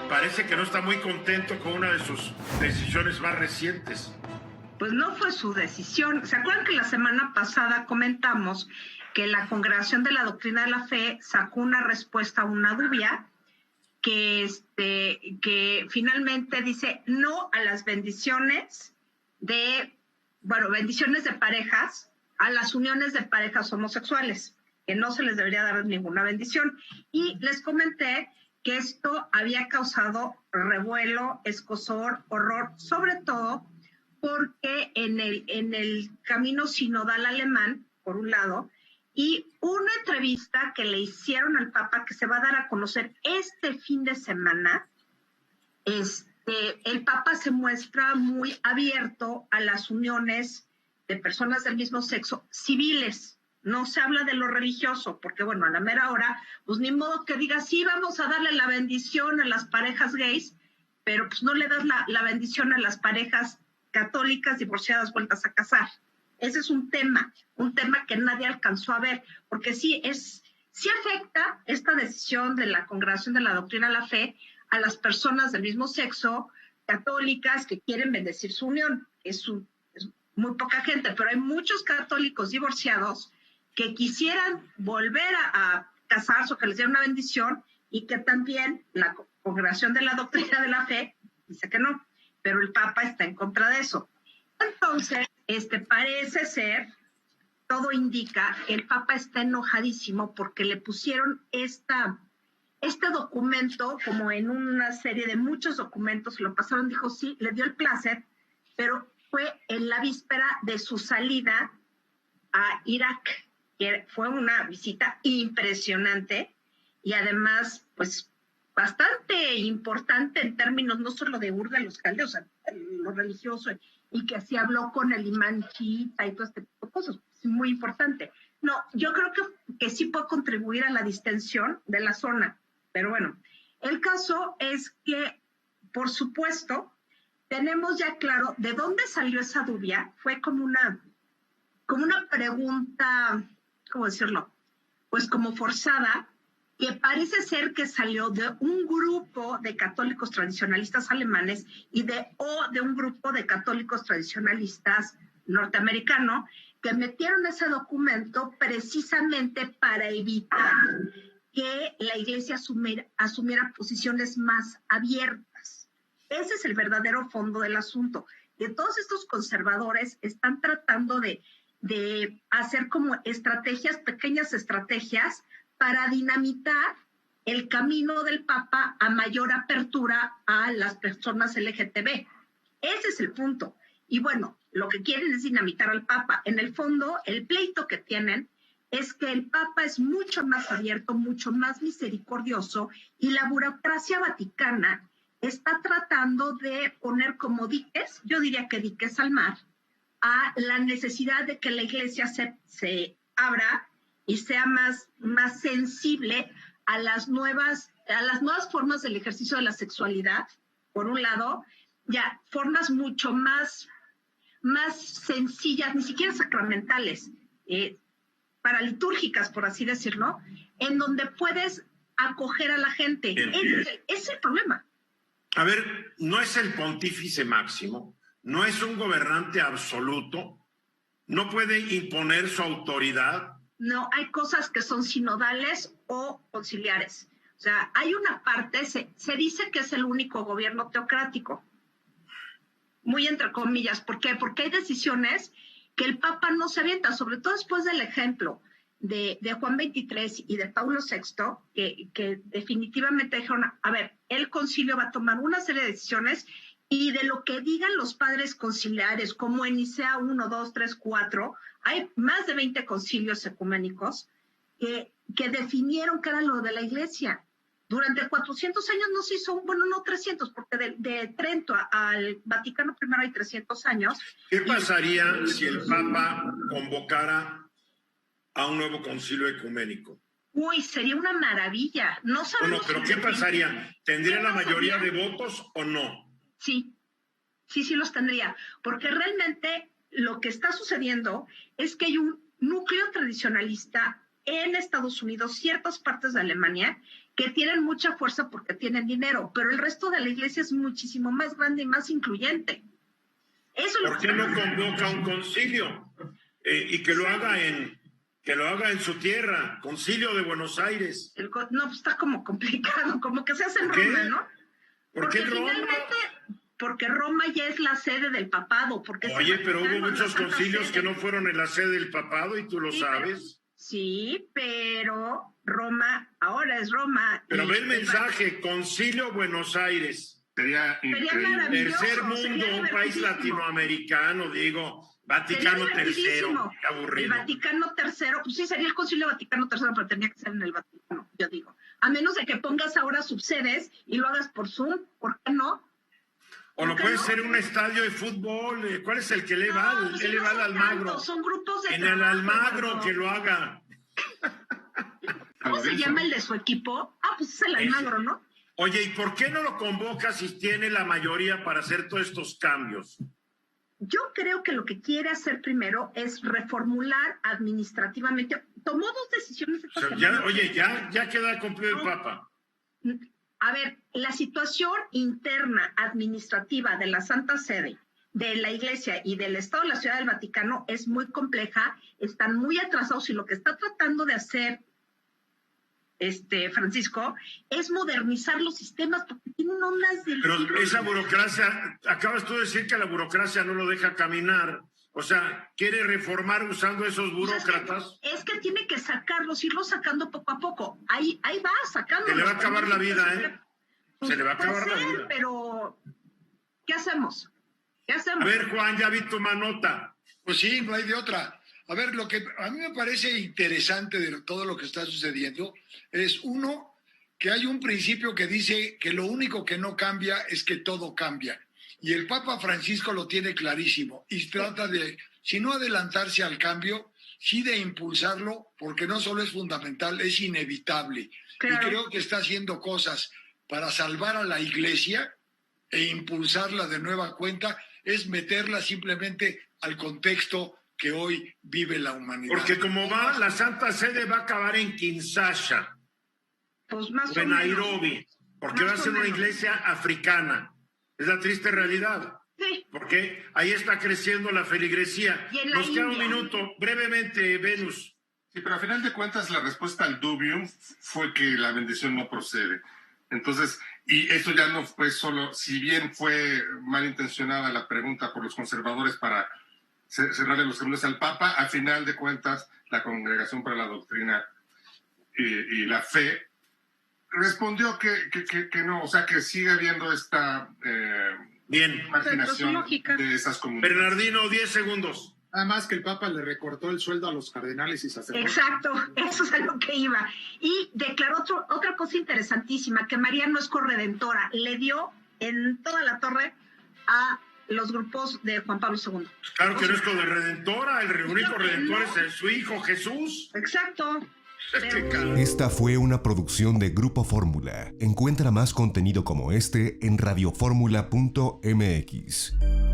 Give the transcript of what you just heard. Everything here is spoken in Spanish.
parece que no está muy contento con una de sus decisiones más recientes. Pues no fue su decisión. ¿Se acuerdan que la semana pasada comentamos que la Congregación de la Doctrina de la Fe sacó una respuesta a una dubia que finalmente dice no a las bendiciones bendiciones de parejas, a las uniones de parejas homosexuales, que no se les debería dar ninguna bendición? Y les comenté que esto había causado revuelo, escozor, horror, sobre todo porque en el camino sinodal alemán, por un lado, y una entrevista que le hicieron al Papa que se va a dar a conocer este fin de semana, el Papa se muestra muy abierto a las uniones de personas del mismo sexo civiles. No se habla de lo religioso, porque bueno, a la mera hora, pues ni modo que diga, sí, vamos a darle la bendición a las parejas gays, pero pues no le das la bendición a las parejas católicas divorciadas vueltas a casar. Ese es un tema que nadie alcanzó a ver, porque sí afecta esta decisión de la Congregación de la Doctrina de la Fe a las personas del mismo sexo, católicas, que quieren bendecir su unión. Es muy poca gente, pero hay muchos católicos divorciados que quisieran volver a casarse o que les dieran una bendición, y que también la Congregación de la Doctrina de la Fe dice que no, pero el Papa está en contra de eso. Entonces, parece ser, todo indica, el Papa está enojadísimo porque le pusieron este documento, como en una serie de muchos documentos, lo pasaron, dijo sí, le dio el placer, pero fue en la víspera de su salida a Irak, que fue una visita impresionante y además, pues, bastante importante en términos no solo de Ur de los Caldeos, o sea, lo religioso, y que así habló con el imán chiita y todo este tipo de cosas. Es muy importante. No, yo creo que sí puede contribuir a la distensión de la zona, pero bueno, el caso es que, por supuesto, tenemos ya claro de dónde salió esa dubia. Fue como una pregunta, ¿cómo decirlo? Pues como forzada, que parece ser que salió de un grupo de católicos tradicionalistas alemanes y de un grupo de católicos tradicionalistas norteamericanos, que metieron ese documento precisamente para evitar que la Iglesia asumiera posiciones más abiertas. Ese es el verdadero fondo del asunto. Que todos estos conservadores están tratando de hacer como pequeñas estrategias, para dinamitar el camino del Papa a mayor apertura a las personas LGTB. Ese es el punto. Y bueno, lo que quieren es dinamitar al Papa. En el fondo, el pleito que tienen es que el Papa es mucho más abierto, mucho más misericordioso, y la burocracia vaticana está tratando de poner como diques, yo diría que diques al mar, a la necesidad de que la Iglesia se abra y sea más sensible a las nuevas formas del ejercicio de la sexualidad, por un lado, ya formas mucho más sencillas, ni siquiera sacramentales, paralitúrgicas, por así decirlo, en donde puedes acoger a la gente. Ese es el problema. A ver, no es el pontífice máximo, no es un gobernante absoluto, no puede imponer su autoridad. No, hay cosas que son sinodales o conciliares. O sea, hay una parte, se dice que es el único gobierno teocrático, muy entre comillas. ¿Por qué? Porque hay decisiones que el Papa no se avienta, sobre todo después del ejemplo de Juan XXIII y de Paulo VI, que definitivamente dijeron, a ver, el concilio va a tomar una serie de decisiones, y de lo que digan los padres conciliares, como en Nicea 1, 2, 3, 4, hay más de 20 concilios ecuménicos que definieron qué era lo de la Iglesia. Durante 400 años no se hizo, no 300, porque de Trento al Vaticano I hay 300 años. ¿Qué pasaría si el Papa convocara a un nuevo concilio ecuménico? Uy, sería una maravilla. No sabemos. Bueno, pero ¿qué pasaría? ¿Tendría la mayoría de votos o no? Sí los tendría, porque realmente lo que está sucediendo es que hay un núcleo tradicionalista en Estados Unidos, ciertas partes de Alemania, que tienen mucha fuerza porque tienen dinero, pero el resto de la iglesia es muchísimo más grande y más incluyente. Eso es lo ¿Por que qué no estamos convoca un concilio y que lo haga en su tierra, Concilio de Buenos Aires? No, pues está como complicado, como que se hace en Roma, ¿no? ¿Por qué Porque Roma? finalmente, porque Roma ya es la sede del papado. Porque Oye, pero hubo muchos concilios que no fueron en la sede del papado y tú lo sabes. Sí, pero Roma, ahora es Roma. Pero ve el mensaje, Concilio Buenos Aires. Sería maravilloso. Tercer mundo, un país latinoamericano, digo, Vaticano III, qué aburrido. El Vaticano III, pues sí, sería el Concilio Vaticano III, pero tenía que ser en el Vaticano, yo digo. A menos de que pongas ahora subsedes y lo hagas por Zoom, ¿por qué no? O lo puede ser un estadio de fútbol. ¿Cuál es el que le va? Pues Él le va al Almagro. Son grupos de en trabajo, el Almagro pero... que lo haga. ¿Cómo se llama el de su equipo? Pues es el Almagro, ¿no? Oye, ¿y por qué no lo convoca si tiene la mayoría para hacer todos estos cambios? Yo creo que lo que quiere hacer primero es reformular administrativamente. Tomó dos decisiones. Ya queda cumplido el Papa. A ver, la situación interna administrativa de la Santa Sede, de la Iglesia y del Estado de la Ciudad del Vaticano es muy compleja, están muy atrasados y lo que está tratando de hacer Francisco es modernizar los sistemas porque tienen ondas del... Pero esa burocracia, acabas tú de decir que la burocracia no lo deja caminar. O sea, quiere reformar usando esos burócratas. Es que tiene que sacarlos, irlos sacando poco a poco. Ahí va, sacándolos. Se le va a acabar la vida, ¿eh? Se le va a acabar la vida. Pero, ¿qué hacemos? A ver, Juan, ya vi tu manota. Pues sí, no hay de otra. A ver, lo que a mí me parece interesante de todo lo que está sucediendo es, uno, que hay un principio que dice que lo único que no cambia es que todo cambia. Y el Papa Francisco lo tiene clarísimo y trata de, si no adelantarse al cambio, sí de impulsarlo, porque no solo es fundamental, es inevitable. Claro. Y creo que está haciendo cosas para salvar a la Iglesia e impulsarla de nueva cuenta, es meterla simplemente al contexto que hoy vive la humanidad. Porque como va, la Santa Sede va a acabar en Kinshasa, pues más o en Nairobi, porque va a ser una iglesia africana. Es la triste realidad. Sí. Porque ahí está creciendo la feligresía. Nos queda un minuto, brevemente, Venus. Sí, pero a final de cuentas la respuesta al dubium fue que la bendición no procede. Entonces, y eso ya no fue solo, si bien fue malintencionada la pregunta por los conservadores para cerrarle los caminos al Papa, a final de cuentas la Congregación para la Doctrina y la Fe respondió que no, o sea, que sigue habiendo esta marginación de esas comunidades. Bernardino, 10 segundos. Además que el Papa le recortó el sueldo a los cardenales y sacerdotes. Exacto, eso es a lo que iba. Y declaró otra cosa interesantísima, que María no es corredentora, le dio en toda la torre a los grupos de Juan Pablo II. Claro que no es corredentora, el único redentor es su hijo Jesús. Exacto. Esta fue una producción de Grupo Fórmula. Encuentra más contenido como este en radioformula.mx.